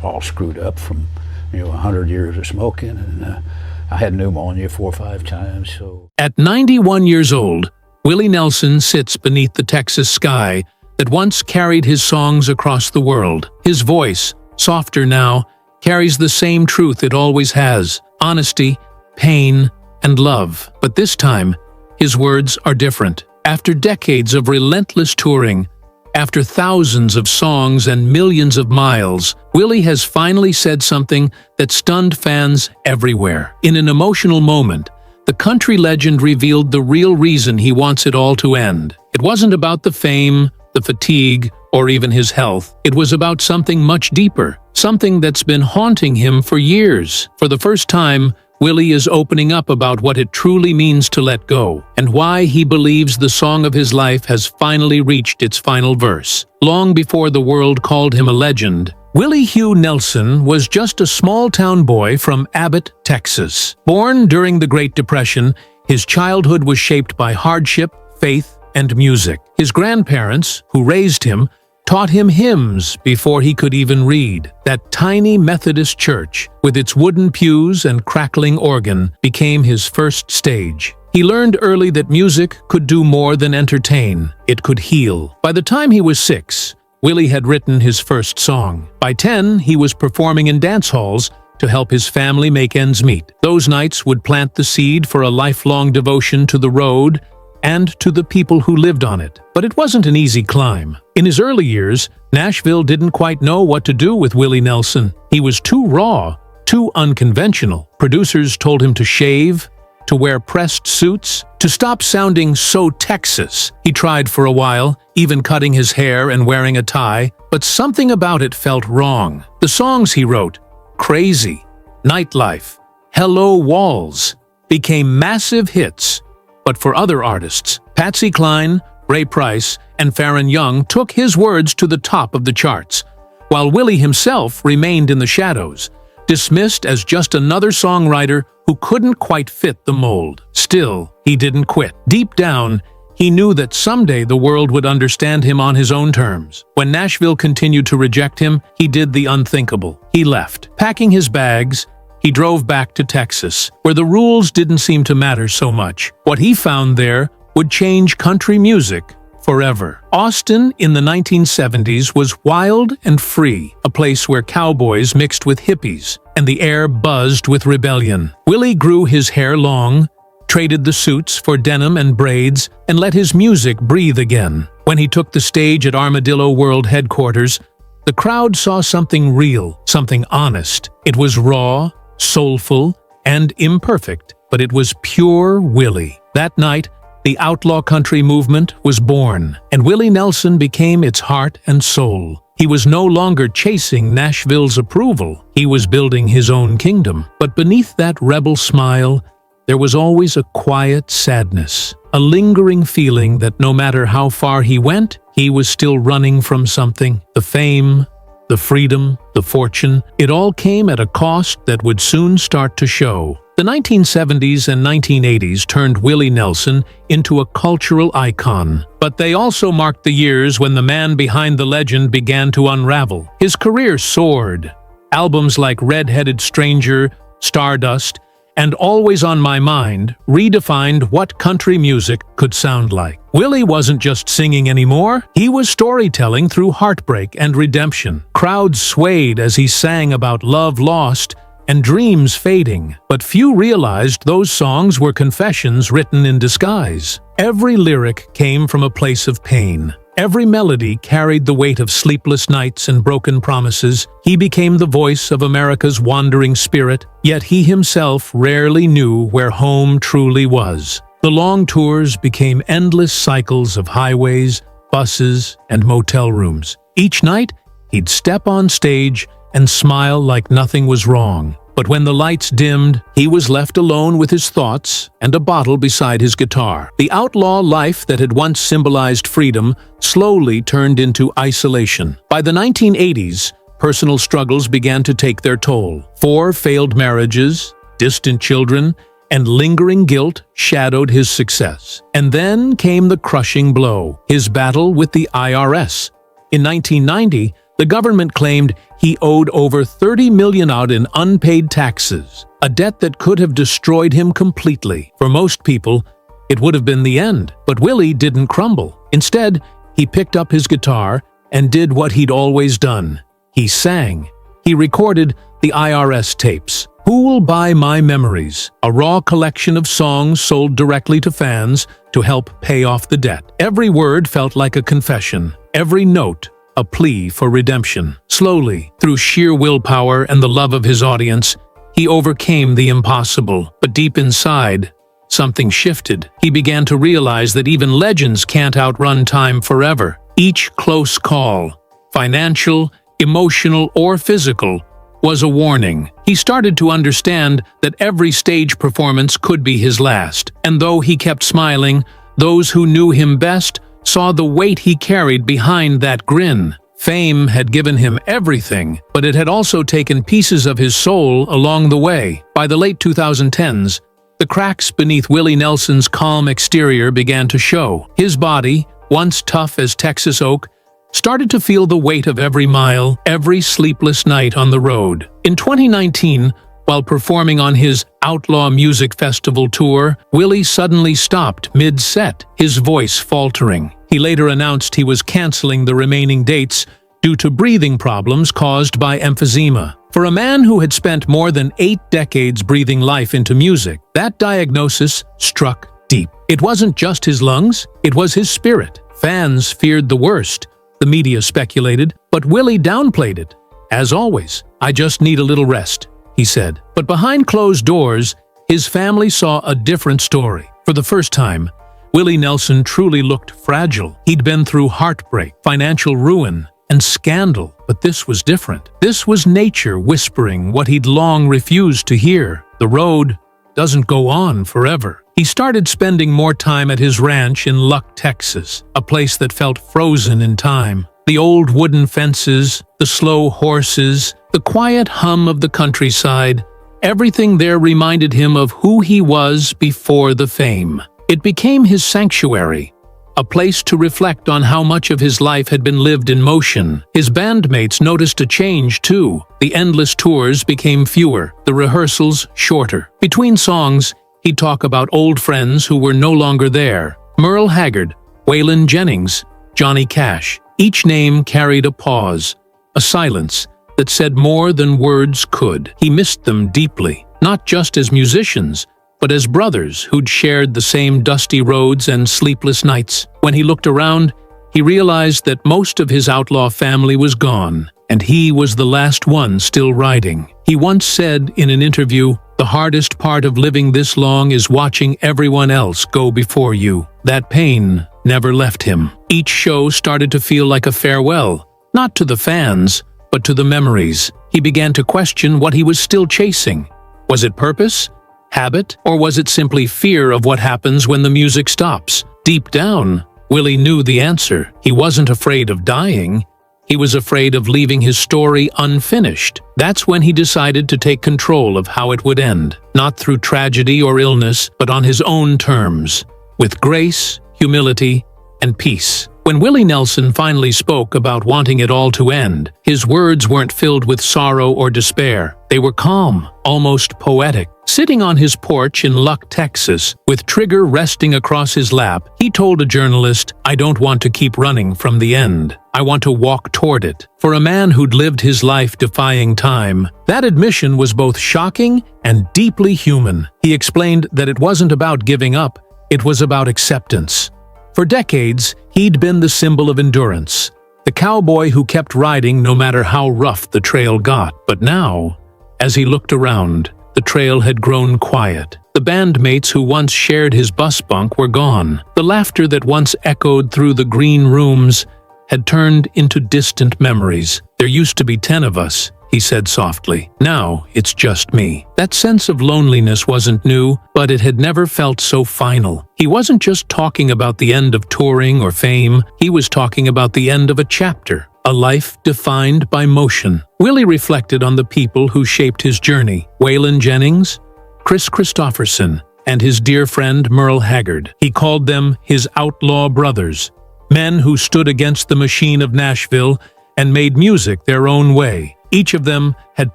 all screwed up from 100 years of smoking, and I had pneumonia 4 or 5 times. So at 91 years old, Willie Nelson sits beneath the Texas sky that once carried his songs across the world. His voice, softer now, carries the same truth it always has: honesty, pain, and love. But this time, his words are different. After decades of relentless touring, after thousands of songs and millions of miles, Willie has finally said something that stunned fans everywhere. In an emotional moment, the country legend revealed the real reason he wants it all to end. It wasn't about the fame, the fatigue, or even his health. It was about something much deeper, something that's been haunting him for years. For the first time, Willie is opening up about what it truly means to let go, and why he believes the song of his life has finally reached its final verse. Long before the world called him a legend, Willie Hugh Nelson was just a small-town boy from Abbott, Texas. Born during the Great Depression, his childhood was shaped by hardship, faith, and music. His grandparents, who raised him, taught him hymns before he could even read. That tiny Methodist church, with its wooden pews and crackling organ, became his first stage. He learned early that music could do more than entertain. It could heal. By the time he was 6, Willie had written his first song. By 10, he was performing in dance halls to help his family make ends meet. Those nights would plant the seed for a lifelong devotion to the road and to the people who lived on it. But it wasn't an easy climb. In his early years, Nashville didn't quite know what to do with Willie Nelson. He was too raw, too unconventional. Producers told him to shave, to wear pressed suits, to stop sounding so Texas. He tried for a while, even cutting his hair and wearing a tie, but something about it felt wrong. The songs he wrote, Crazy, Nightlife, Hello Walls, became massive hits. But for other artists, Patsy Cline, Ray Price, and Farron Young took his words to the top of the charts, while Willie himself remained in the shadows, dismissed as just another songwriter who couldn't quite fit the mold. Still, he didn't quit. Deep down, he knew that someday the world would understand him on his own terms. When Nashville continued to reject him, he did the unthinkable. He left. Packing his bags, he drove back to Texas, where the rules didn't seem to matter so much. What he found there would change country music forever. Austin in the 1970s was wild and free, a place where cowboys mixed with hippies, and the air buzzed with rebellion. Willie grew his hair long, traded the suits for denim and braids, and let his music breathe again. When he took the stage at Armadillo World headquarters, the crowd saw something real, something honest. It was raw, soulful, and imperfect, but it was pure Willie. That night, the outlaw country movement was born, and Willie Nelson became its heart and soul. He was no longer chasing Nashville's approval. He was building his own kingdom. But beneath that rebel smile, there was always a quiet sadness, a lingering feeling that no matter how far he went, he was still running from something. The fame, the freedom, the fortune, it all came at a cost that would soon start to show. The 1970s and 1980s turned Willie Nelson into a cultural icon, but they also marked the years when the man behind the legend began to unravel. His career soared. Albums like Red-Headed Stranger, Stardust, and Always on My Mind redefined what country music could sound like. Willie wasn't just singing anymore, he was storytelling through heartbreak and redemption. Crowds swayed as he sang about love lost and dreams fading, but few realized those songs were confessions written in disguise. Every lyric came from a place of pain. Every melody carried the weight of sleepless nights and broken promises. He became the voice of America's wandering spirit, yet he himself rarely knew where home truly was. The long tours became endless cycles of highways, buses, and motel rooms. Each night, he'd step on stage and smile like nothing was wrong. But when the lights dimmed, he was left alone with his thoughts and a bottle beside his guitar. The outlaw life that had once symbolized freedom slowly turned into isolation. By the 1980s, personal struggles began to take their toll. 4 failed marriages, distant children, and lingering guilt shadowed his success. And then came the crushing blow, his battle with the IRS. In 1990, The government claimed he owed over $30 million out in unpaid taxes, a debt that could have destroyed him completely. For most people, it would have been the end, but Willie didn't crumble. Instead, he picked up his guitar and did what he'd always done. He sang. He recorded the IRS tapes. Who Will Buy My Memories? A raw collection of songs sold directly to fans to help pay off the debt. Every word felt like a confession. Every note a plea for redemption. Slowly, through sheer willpower and the love of his audience, he overcame the impossible. But deep inside, something shifted. He began to realize that even legends can't outrun time forever. Each close call, financial, emotional, or physical, was a warning. He started to understand that every stage performance could be his last. And though he kept smiling, those who knew him best saw the weight he carried behind that grin. Fame had given him everything, but it had also taken pieces of his soul along the way. By the late 2010s, the cracks beneath Willie Nelson's calm exterior began to show. His body, once tough as Texas oak, started to feel the weight of every mile, every sleepless night on the road. In 2019, while performing on his Outlaw Music Festival tour, Willie suddenly stopped mid-set, his voice faltering. He later announced he was canceling the remaining dates due to breathing problems caused by emphysema. For a man who had spent more than 8 decades breathing life into music, that diagnosis struck deep. It wasn't just his lungs, it was his spirit. Fans feared the worst, the media speculated, but Willie downplayed it. As always, "I just need a little rest," he said. But behind closed doors, his family saw a different story. For the first time, Willie Nelson truly looked fragile. He'd been through heartbreak, financial ruin, and scandal, but this was different. This was nature whispering what he'd long refused to hear. The road doesn't go on forever. He started spending more time at his ranch in Luck, Texas, a place that felt frozen in time. The old wooden fences, the slow horses, the quiet hum of the countryside, everything there reminded him of who he was before the fame. It became his sanctuary, a place to reflect on how much of his life had been lived in motion. His bandmates noticed a change, too. The endless tours became fewer, the rehearsals shorter. Between songs, he'd talk about old friends who were no longer there. Merle Haggard, Waylon Jennings, Johnny Cash. Each name carried a pause, a silence that said more than words could. He missed them deeply, not just as musicians, but as brothers who'd shared the same dusty roads and sleepless nights. When he looked around, he realized that most of his outlaw family was gone, and he was the last one still riding. He once said in an interview, "The hardest part of living this long is watching everyone else go before you." That pain never left him. Each show started to feel like a farewell, not to the fans, but to the memories. He began to question what he was still chasing. Was it purpose? Habit? Or was it simply fear of what happens when the music stops? Deep down, Willie knew the answer. He wasn't afraid of dying. He was afraid of leaving his story unfinished. That's when he decided to take control of how it would end. Not through tragedy or illness, but on his own terms. With grace, humility, and peace. When Willie Nelson finally spoke about wanting it all to end, his words weren't filled with sorrow or despair. They were calm, almost poetic. Sitting on his porch in Luck, Texas, with Trigger resting across his lap, he told a journalist, "I don't want to keep running from the end. I want to walk toward it." For a man who'd lived his life defying time, that admission was both shocking and deeply human. He explained that it wasn't about giving up, it was about acceptance. For decades, he'd been the symbol of endurance, the cowboy who kept riding no matter how rough the trail got. But now, as he looked around, the trail had grown quiet. The bandmates who once shared his bus bunk were gone. The laughter that once echoed through the green rooms had turned into distant memories. "There used to be 10 of us," he said softly. "Now it's just me." That sense of loneliness wasn't new, but it had never felt so final. He wasn't just talking about the end of touring or fame, he was talking about the end of a chapter, a life defined by motion. Willie reflected on the people who shaped his journey: Waylon Jennings, Chris Christopherson, and his dear friend Merle Haggard. He called them his outlaw brothers, men who stood against the machine of Nashville and made music their own way. Each of them had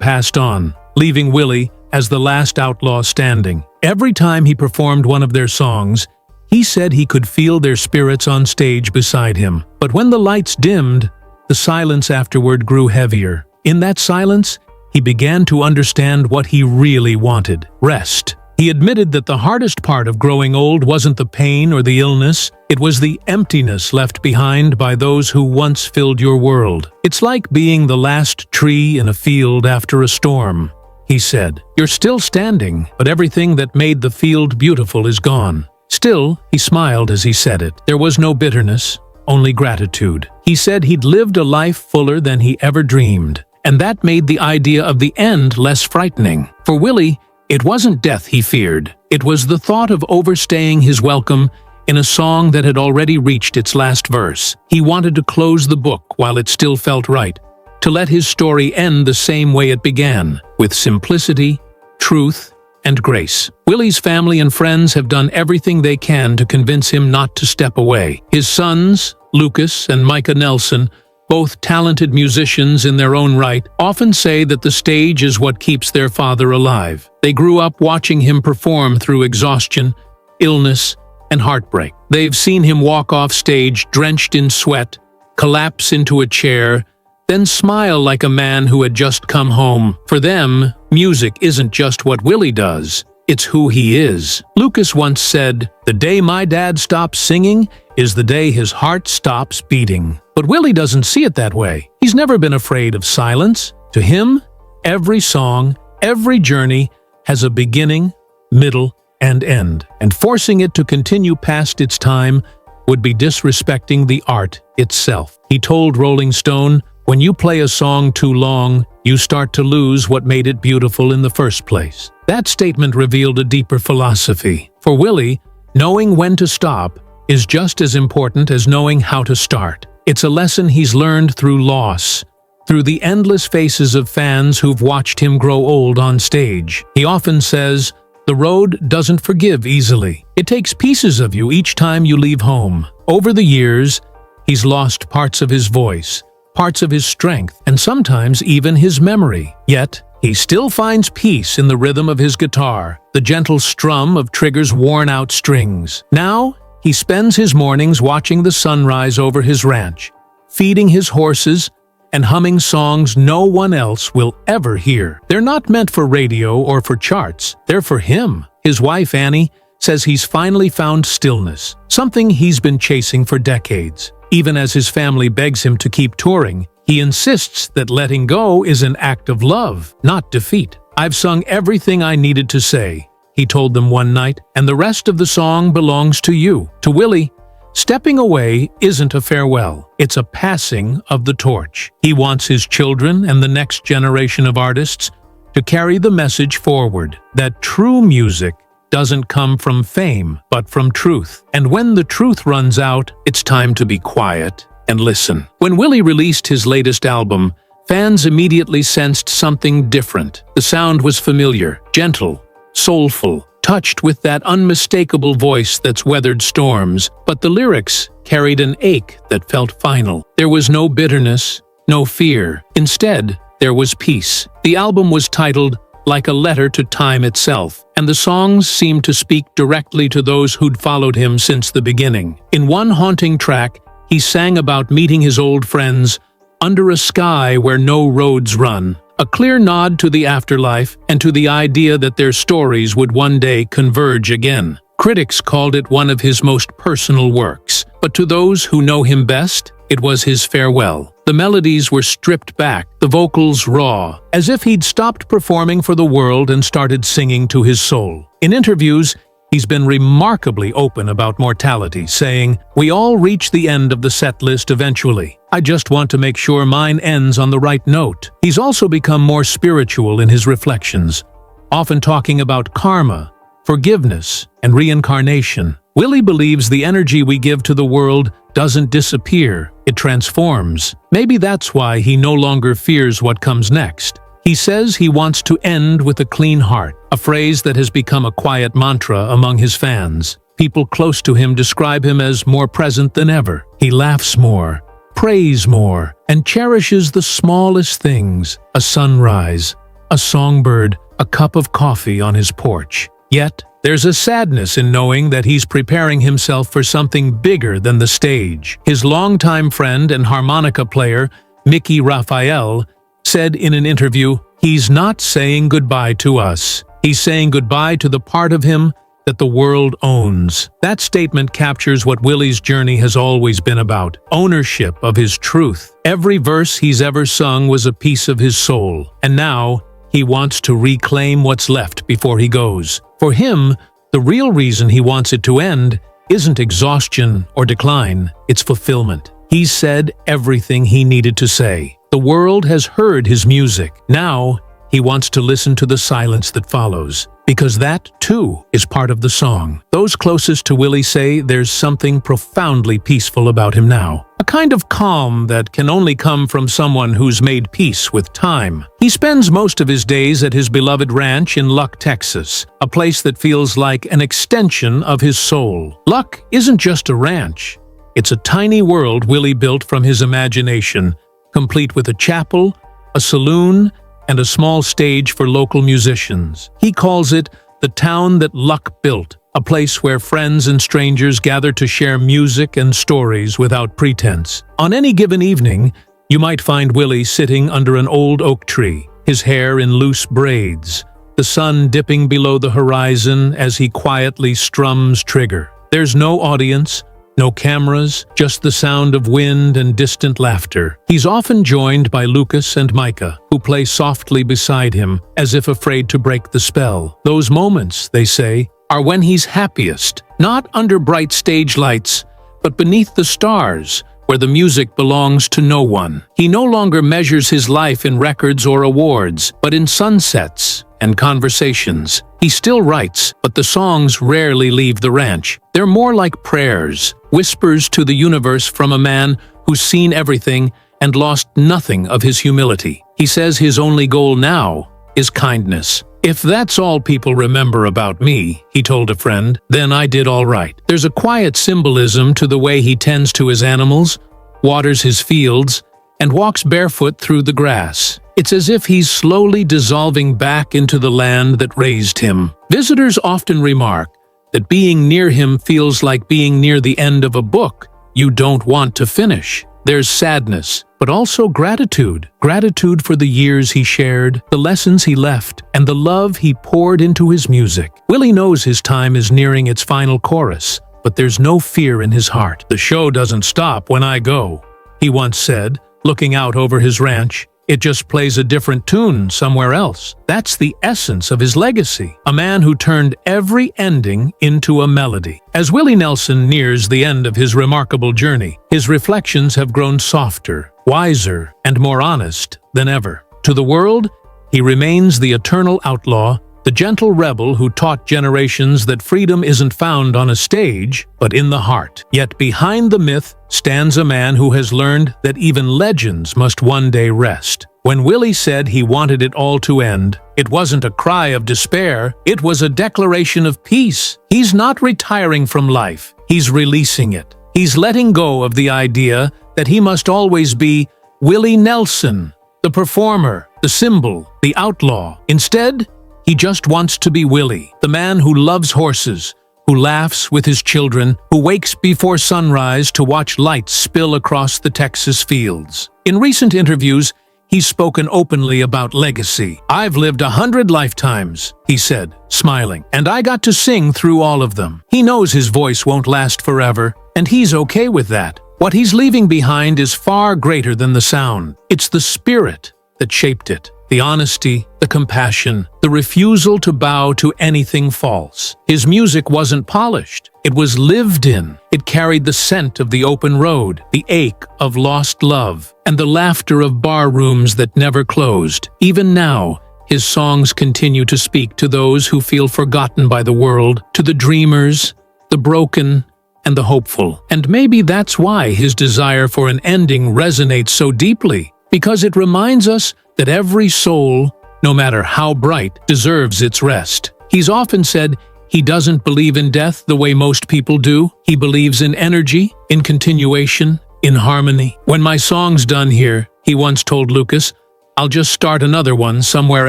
passed on, leaving Willie as the last outlaw standing. Every time he performed one of their songs, he said he could feel their spirits on stage beside him. But when the lights dimmed, the silence afterward grew heavier. In that silence, he began to understand what he really wanted: rest. He admitted that the hardest part of growing old wasn't the pain or the illness, it was the emptiness left behind by those who once filled your world. It's like being the last tree in a field after a storm, he said. You're still standing, but everything that made the field beautiful is gone. Still, he smiled as he said it. There was no bitterness, only gratitude. He said he'd lived a life fuller than he ever dreamed, and that made the idea of the end less frightening. For Willie, it wasn't death he feared. It was the thought of overstaying his welcome in a song that had already reached its last verse. He wanted to close the book while it still felt right, to let his story end the same way it began, with simplicity, truth, and grace. Willie's family and friends have done everything they can to convince him not to step away. His sons, Lucas and Micah Nelson, both talented musicians in their own right, often say that the stage is what keeps their father alive. They grew up watching him perform through exhaustion, illness, and heartbreak. They've seen him walk off stage drenched in sweat, collapse into a chair, then smile like a man who had just come home. For them, music isn't just what Willie does, it's who he is. Lucas once said, "The day my dad stops singing is the day his heart stops beating." But Willie doesn't see it that way. He's never been afraid of silence. To him, every song, every journey has a beginning, middle, and end, and forcing it to continue past its time would be disrespecting the art itself. He told Rolling Stone, "When you play a song too long, you start to lose what made it beautiful in the first place." That statement revealed a deeper philosophy. For Willie, knowing when to stop is just as important as knowing how to start. It's a lesson he's learned through loss, through the endless faces of fans who've watched him grow old on stage. He often says, "The road doesn't forgive easily. It takes pieces of you each time you leave home." Over the years, he's lost parts of his voice, parts of his strength, and sometimes even his memory. Yet, he still finds peace in the rhythm of his guitar, the gentle strum of Trigger's worn-out strings. Now, he spends his mornings watching the sunrise over his ranch, feeding his horses, and humming songs no one else will ever hear. They're not meant for radio or for charts. They're for him. His wife, Annie, says he's finally found stillness, something he's been chasing for decades. Even as his family begs him to keep touring, he insists that letting go is an act of love, not defeat. "I've sung everything I needed to say," he told them one night, "and the rest of the song belongs to you." To Willie, stepping away isn't a farewell, it's a passing of the torch. He wants his children and the next generation of artists to carry the message forward, that true music doesn't come from fame, but from truth. And when the truth runs out, it's time to be quiet and listen. When Willie released his latest album, fans immediately sensed something different. The sound was familiar, gentle, soulful, touched with that unmistakable voice that's weathered storms, but the lyrics carried an ache that felt final. There was no bitterness, no fear. Instead, there was peace. The album was titled Like a Letter to Time Itself, and the songs seemed to speak directly to those who'd followed him since the beginning. In one haunting track, he sang about meeting his old friends under a sky where no roads run, a clear nod to the afterlife and to the idea that their stories would one day converge again. Critics called it one of his most personal works, but to those who know him best, it was his farewell. The melodies were stripped back, the vocals raw, as if he'd stopped performing for the world and started singing to his soul. In interviews, he's been remarkably open about mortality, saying, "We all reach the end of the set list eventually. I just want to make sure mine ends on the right note." He's also become more spiritual in his reflections, often talking about karma, forgiveness, and reincarnation. Willie believes the energy we give to the world doesn't disappear, it transforms. Maybe that's why he no longer fears what comes next. He says he wants to end with a clean heart, a phrase that has become a quiet mantra among his fans. People close to him describe him as more present than ever. He laughs more, prays more and cherishes the smallest things, a sunrise, a songbird, a cup of coffee on his porch. Yet, there's a sadness in knowing that he's preparing himself for something bigger than the stage. His longtime friend and harmonica player, Mickey Raphael, said in an interview, "He's not saying goodbye to us. He's saying goodbye to the part of him that the world owns." That statement captures what Willie's journey has always been about: ownership of his truth. Every verse he's ever sung was a piece of his soul, and now he wants to reclaim what's left before he goes. For him, the real reason he wants it to end isn't exhaustion or decline, it's fulfillment. He's said everything he needed to say. The world has heard his music. Now, he wants to listen to the silence that follows, because that, too, is part of the song. Those closest to Willie say there's something profoundly peaceful about him now. A kind of calm that can only come from someone who's made peace with time. He spends most of his days at his beloved ranch in Luck, Texas, a place that feels like an extension of his soul. Luck isn't just a ranch. It's a tiny world Willie built from his imagination, complete with a chapel, a saloon, and a small stage for local musicians. He calls it the town that Luck built, a place where friends and strangers gather to share music and stories without pretense. On any given evening, you might find Willie sitting under an old oak tree, his hair in loose braids, the sun dipping below the horizon as he quietly strums trigger. There's no audience, no cameras, just the sound of wind and distant laughter. He's often joined by Lucas and Micah, who play softly beside him, as if afraid to break the spell. Those moments, they say, are when he's happiest, not under bright stage lights, but beneath the stars, where the music belongs to no one. He no longer measures his life in records or awards, but in sunsets and conversations. He still writes, but the songs rarely leave the ranch. They're more like prayers, whispers to the universe from a man who's seen everything and lost nothing of his humility. He says his only goal now is kindness. "If that's all people remember about me," he told a friend, "then I did all right." There's a quiet symbolism to the way he tends to his animals, waters his fields, and walks barefoot through the grass. It's as if he's slowly dissolving back into the land that raised him. Visitors often remark that being near him feels like being near the end of a book you don't want to finish. There's sadness, but also gratitude. Gratitude for the years he shared, the lessons he left, and the love he poured into his music. Willie knows his time is nearing its final chorus, but there's no fear in his heart. "The show doesn't stop when I go," he once said, looking out over his ranch. "It just plays a different tune somewhere else." That's the essence of his legacy, a man who turned every ending into a melody. As Willie Nelson nears the end of his remarkable journey, his reflections have grown softer, wiser, and more honest than ever. To the world, he remains the eternal outlaw, the gentle rebel who taught generations that freedom isn't found on a stage, but in the heart. Yet behind the myth stands a man who has learned that even legends must one day rest. When Willie said he wanted it all to end, it wasn't a cry of despair, it was a declaration of peace. He's not retiring from life, he's releasing it. He's letting go of the idea that he must always be Willie Nelson, the performer, the symbol, the outlaw. Instead, he just wants to be Willie, the man who loves horses, who laughs with his children, who wakes before sunrise to watch lights spill across the Texas fields. In recent interviews, he's spoken openly about legacy. "I've lived 100 lifetimes," he said, smiling, "and I got to sing through all of them." He knows his voice won't last forever, and he's okay with that. What he's leaving behind is far greater than the sound. It's the spirit that shaped it. The honesty, the compassion, the refusal to bow to anything false. His music wasn't polished. It was lived in. It carried the scent of the open road, the ache of lost love, and the laughter of bar rooms that never closed. Even now, his songs continue to speak to those who feel forgotten by the world, to the dreamers, the broken, and the hopeful. And maybe that's why his desire for an ending resonates so deeply, because it reminds us that every soul, no matter how bright, deserves its rest. He's often said he doesn't believe in death the way most people do. He believes in energy, in continuation, in harmony. "When my song's done here," he once told Lucas, "I'll just start another one somewhere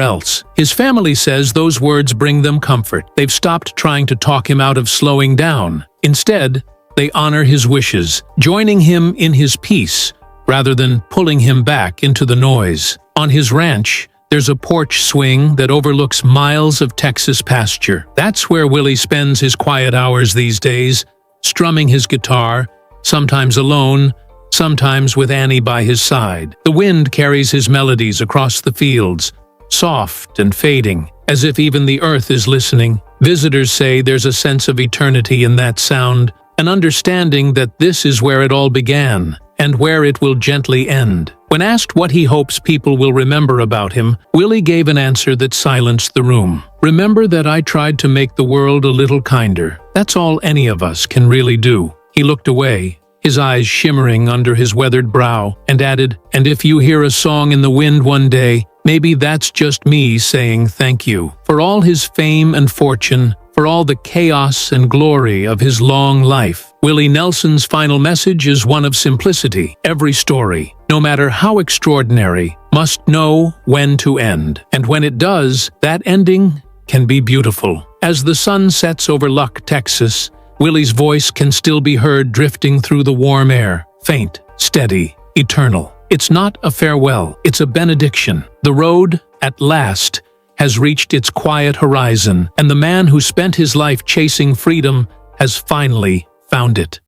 else." His family says those words bring them comfort. They've stopped trying to talk him out of slowing down. Instead, they honor his wishes, joining him in his peace rather than pulling him back into the noise. On his ranch, there's a porch swing that overlooks miles of Texas pasture. That's where Willie spends his quiet hours these days, strumming his guitar, sometimes alone, sometimes with Annie by his side. The wind carries his melodies across the fields, soft and fading, as if even the earth is listening. Visitors say there's a sense of eternity in that sound, an understanding that this is where it all began, and where it will gently end. When asked what he hopes people will remember about him, Willie gave an answer that silenced the room. "Remember that I tried to make the world a little kinder. That's all any of us can really do." He looked away, his eyes shimmering under his weathered brow, and added, "And if you hear a song in the wind one day, maybe that's just me saying thank you." For all his fame and fortune, for all the chaos and glory of his long life, Willie Nelson's final message is one of simplicity. Every story, no matter how extraordinary, must know when to end. And when it does, that ending can be beautiful. As the sun sets over Luck, Texas, Willie's voice can still be heard drifting through the warm air, faint, steady, eternal. It's not a farewell, it's a benediction. The road, at last, has reached its quiet horizon, and the man who spent his life chasing freedom has finally found it.